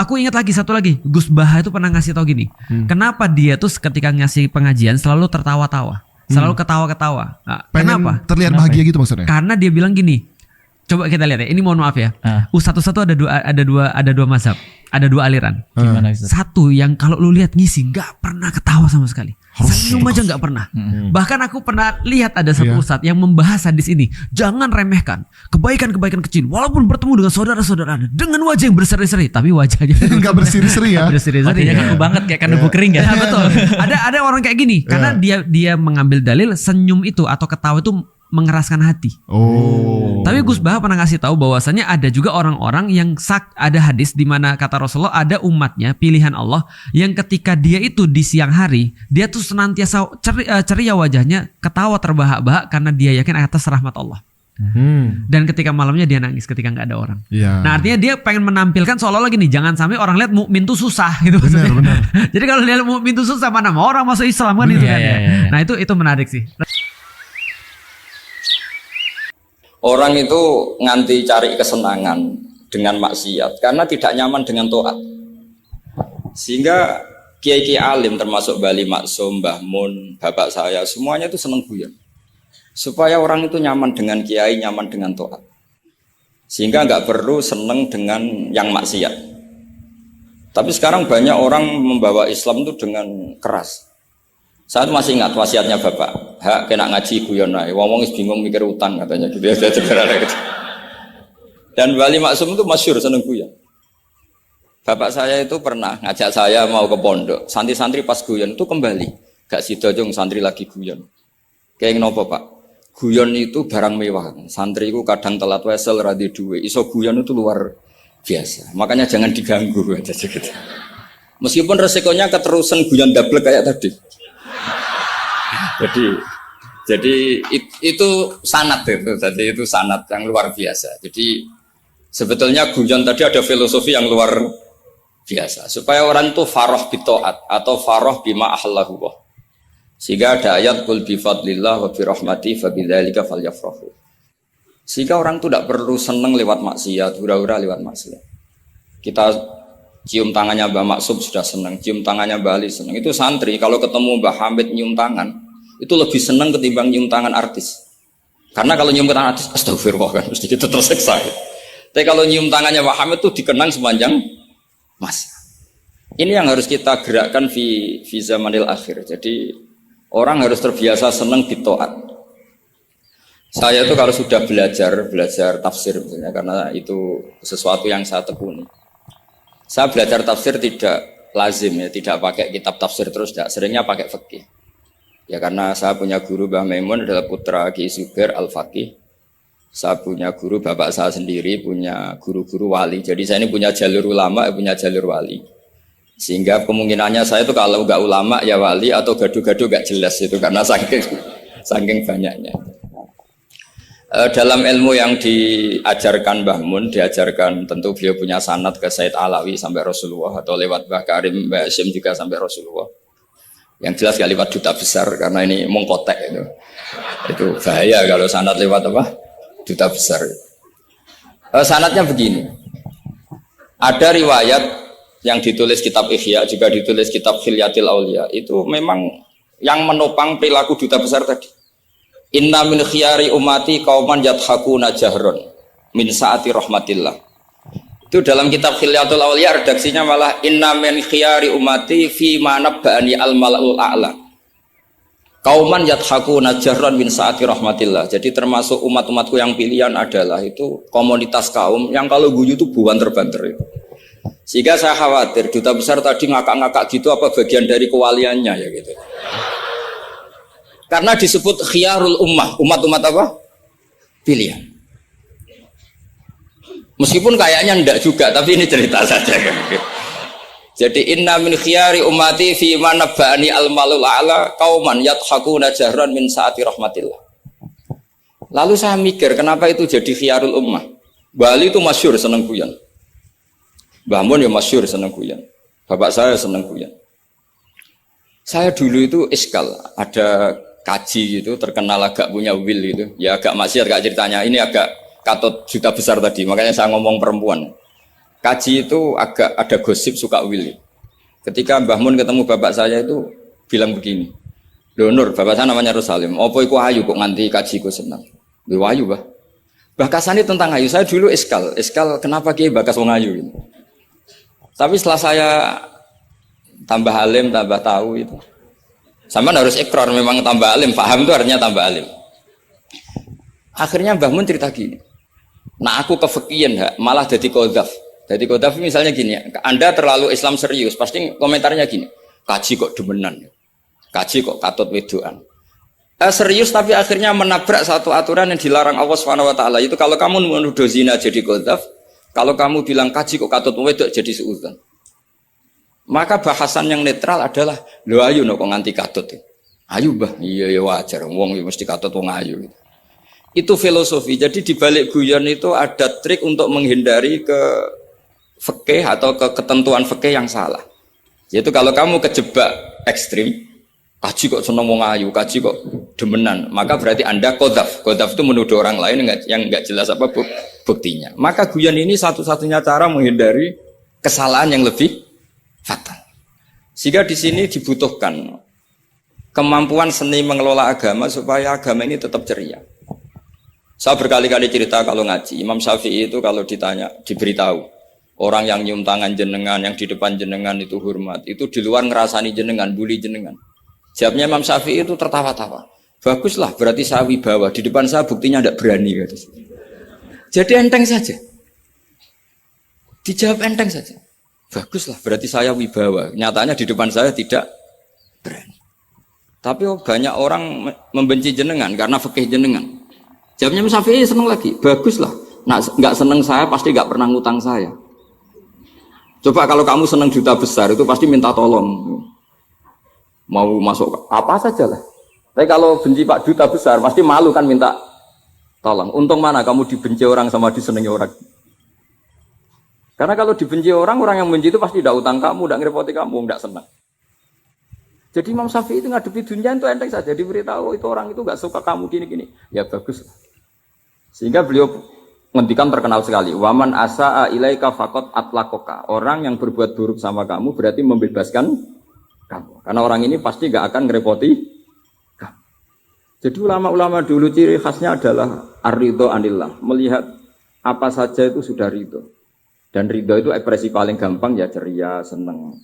aku ingat lagi satu lagi, Gus Baha itu pernah ngasih tau gini. Kenapa dia tuh ketika ngasih pengajian selalu tertawa-tawa, selalu ketawa-ketawa. Nah, kenapa? Terlihat bahagia gitu maksudnya. Karena dia bilang gini. Coba kita lihat ya. Ini mohon maaf ya. Ustadz ada dua mazhab, ada dua aliran. Gimana itu? Satu yang kalau lu lihat ngisi nggak pernah ketawa sama sekali. Senyum aja nggak pernah. Bahkan aku pernah lihat ada satu ustadz yang membahas hadis ini. Jangan remehkan kebaikan-kebaikan kecil, walaupun bertemu dengan saudara-saudara dengan wajah yang berseri-seri, tapi wajahnya nggak berseri-seri ya. Berseri-seri. Wajahnya kaku banget kayak kanebo kering ya. Betul. Ada orang kayak gini karena dia mengambil dalil senyum itu atau ketawa itu mengeraskan hati. Tapi Gus Baha pernah ngasih tahu bahwasannya ada juga orang-orang yang ada hadis di mana kata Rasulullah ada umatnya pilihan Allah yang ketika dia itu di siang hari dia tuh senantiasa ceria wajahnya, ketawa terbahak-bahak karena dia yakin atas rahmat Allah. Dan ketika malamnya dia nangis ketika nggak ada orang. Nah artinya dia pengen menampilkan seolah-olah gini, jangan sampai orang lihat mukmin tuh susah gitu. Benar. Jadi kalau lihat mukmin tuh susah, mana mau orang masuk Islam kan itu kan. Nah itu menarik sih. Orang itu nganti cari kesenangan dengan maksiat karena tidak nyaman dengan taat. Sehingga kiai-kiai alim termasuk Bali Maksum, Mbah Mun, bapak saya semuanya itu seneng guyon. Supaya orang itu nyaman dengan kiai, nyaman dengan taat. Sehingga nggak perlu seneng dengan yang maksiat. Tapi sekarang banyak orang membawa Islam itu dengan keras. Saya masih ingat wasiatnya bapak, kena ngaji guyon ae, wong bingung mikir utang katanya gitu ya. Dan Bali Maksum itu masyhur seneng guyon. Bapak saya itu pernah ngajak saya mau ke pondok, santri-santri pas guyon itu kembali, gak sida jong santri lagi guyon. Kayak ngopo Pak? Guyon itu barang mewah. Santri itu kadang telat wesel radhi duwe, iso guyon itu luar biasa. Makanya jangan diganggu aja gitu. Meskipun resikonya keterusan guyon double kayak tadi. Jadi itu sanad itu, jadi itu sanad yang luar biasa. Jadi sebetulnya guyon tadi ada filosofi yang luar biasa supaya orang itu faroh bitoat atau faroh bima ahlahu. Sehingga ada ayat qul bi fadlillah wa bi rahmati fa bidzalika falyafrahu. Sehingga orang itu tidak perlu seneng lewat maksiat, hura-hura lewat maksiat. Kita cium tangannya Mbah Maksum sudah senang, cium tangannya Mbah Ali senang. Itu santri kalau ketemu Mbah Hamid nyium tangan itu lebih senang ketimbang nyium tangan artis. Karena kalau nyium tangan artis, astagfirullah kan mesti kita tersiksa. Tapi kalau nyium tangannya Mbah Hamid itu dikenang sepanjang masa. Ini yang harus kita gerakkan fi zamanil akhir. Jadi orang harus terbiasa senang bitoat. Saya itu kalau sudah belajar tafsir misalnya, karena itu sesuatu yang saya tekuni. Saya belajar tafsir tidak lazim ya, tidak pakai kitab tafsir terus, tidak, seringnya pakai fikih. Ya karena saya punya guru Mbah Maimun adalah putra Ki Zubair Al-Faqih. Saya punya guru bapak saya sendiri, punya guru-guru wali. Jadi saya ini punya jalur ulama, punya jalur wali. Sehingga kemungkinannya saya itu kalau nggak ulama ya wali atau gaduh-gaduh nggak jelas itu karena saking banyaknya. Dalam ilmu yang diajarkan Mbah Mun, diajarkan tentu beliau punya sanad ke Said Alawi sampai Rasulullah atau lewat Mbah Karim, Mbah Hashim juga sampai Rasulullah. Yang jelas gak lewat duta besar karena ini mengkotek itu. Itu bahaya kalau sanad lewat apa? Duta besar. Sanadnya begini. Ada riwayat yang ditulis kitab Ihya, juga ditulis kitab Khilyatil Auliya. Itu memang yang menopang perilaku duta besar tadi. Inna min khiyari umati qauman yadhakuna jahron min saati rahmatillah. Itu dalam kitab Khilyatul Auliya redaksinya malah inna min khiyari umati fi ma nabba'ani al-mala'ul a'la. Qauman yadhakuna jahron min saati rahmatillah. Jadi termasuk umat-umatku yang pilihan adalah itu komunitas kaum yang kalau guyu itu buanter-banter itu. Sehingga saya khawatir duta besar tadi ngakak-ngakak gitu apa bagian dari kewaliannya ya gitu. Karena disebut khiyarul ummah, umat-umat apa? Pilihan. Meskipun kayaknya enggak juga, tapi ini cerita saja kan. Jadi inna min khiyari ummati fi ma nabba'ani al-malul a'la qauman yadhakuna jahran min saati rahmatillah. Lalu saya mikir kenapa itu jadi khiyarul ummah? Bali itu masyhur seneng guyon. Mbah Mun ya masyhur seneng guyon. Bapak saya seneng guyon. Saya dulu itu iskal, ada kaji gitu terkenal agak punya will itu. Ya agak maksiat agak ceritanya. Ini agak katut juta besar tadi, makanya saya ngomong perempuan. kaji itu agak ada gosip suka willy. Ketika Mbah Mun ketemu bapak saya itu bilang begini, "Lho Nur, bapak saya namanya Rosalim. Apa iku ayu kok nganti kaji ku seneng?" "Lho ayu, Mbah." Bakasannya tentang ayu. Saya dulu eskal kenapa Kiai bakas wong ayu gitu. Tapi setelah saya tambah alim, tambah tahu itu. Sama harus ikrar memang tambah alim, paham itu artinya tambah alim. Akhirnya Mbah Mun cerita gini. Nah aku kefikian malah jadi qadzaf. Jadi qadzaf misalnya gini, Anda terlalu Islam serius, pasti komentarnya gini. Kaji kok demenan. Kaji kok katut wedoan. Serius tapi akhirnya menabrak satu aturan yang dilarang Allah Subhanahu wa taala. Itu kalau kamu menuduh zina jadi qadzaf, kalau kamu bilang kaji kok katut wedok jadi suudzon. Maka bahasan yang netral adalah lho ayu kok nganti katut. Ayu Mbah, iya ya wajar wong mesti katut wong ayu. Itu filosofi. Jadi di balik guyon itu ada trik untuk menghindari ke fikih atau ke ketentuan fikih yang salah. Yaitu kalau kamu kejebak ekstrim, kaji kok seneng wong ayu, kaji kok demenan, maka berarti Anda qadzaf. Qadzaf itu menuduh orang lain yang enggak jelas apa buktinya. Maka guyon ini satu-satunya cara menghindari kesalahan yang lebih fatal. Sehingga di sini dibutuhkan kemampuan seni mengelola agama supaya agama ini tetap ceria. Saya berkali-kali cerita kalau ngaji, Imam Syafi'i itu kalau ditanya, diberitahu orang yang nyium tangan jenengan, yang di depan jenengan itu hormat, itu di luar ngerasani jenengan, bully jenengan. Jawabnya Imam Syafi'i itu tertawa-tawa. Baguslah, berarti saya wibawa. Di depan saya buktinya tidak berani. Kata. Jadi enteng saja. Dijawab enteng saja. Baguslah, berarti saya wibawa. Nyatanya di depan saya tidak berani. Tapi banyak orang membenci jenengan karena fikih jenengan. Jawabnya Imam Syafi'i seneng lagi. Baguslah. Nah, nggak seneng saya pasti nggak pernah ngutang saya. Coba kalau kamu seneng juta besar itu pasti minta tolong. Mau masuk apa saja lah. Tapi kalau benci Pak juta besar pasti malu kan minta tolong. Untung mana kamu dibenci orang sama disenangi orang. Karena kalau dibenci orang yang benci itu pasti tidak utang kamu, tidak ngerepoti kamu, tidak senang. Jadi Imam Syafi'i itu ngadepi dunia itu enteng saja. Diberitahu itu orang itu nggak suka kamu gini-gini. Ya bagus. Sehingga beliau ngendikan terkenal sekali. Waman asa'a ilaika faqad atlaqaka. Orang yang berbuat buruk sama kamu berarti membebaskan kamu. Karena orang ini pasti nggak akan ngerepoti kamu. Jadi ulama-ulama dulu ciri khasnya adalah ar-ridho anillah. Melihat apa saja itu sudah ridho. Dan ridho itu ekspresi paling gampang ya ceria, seneng.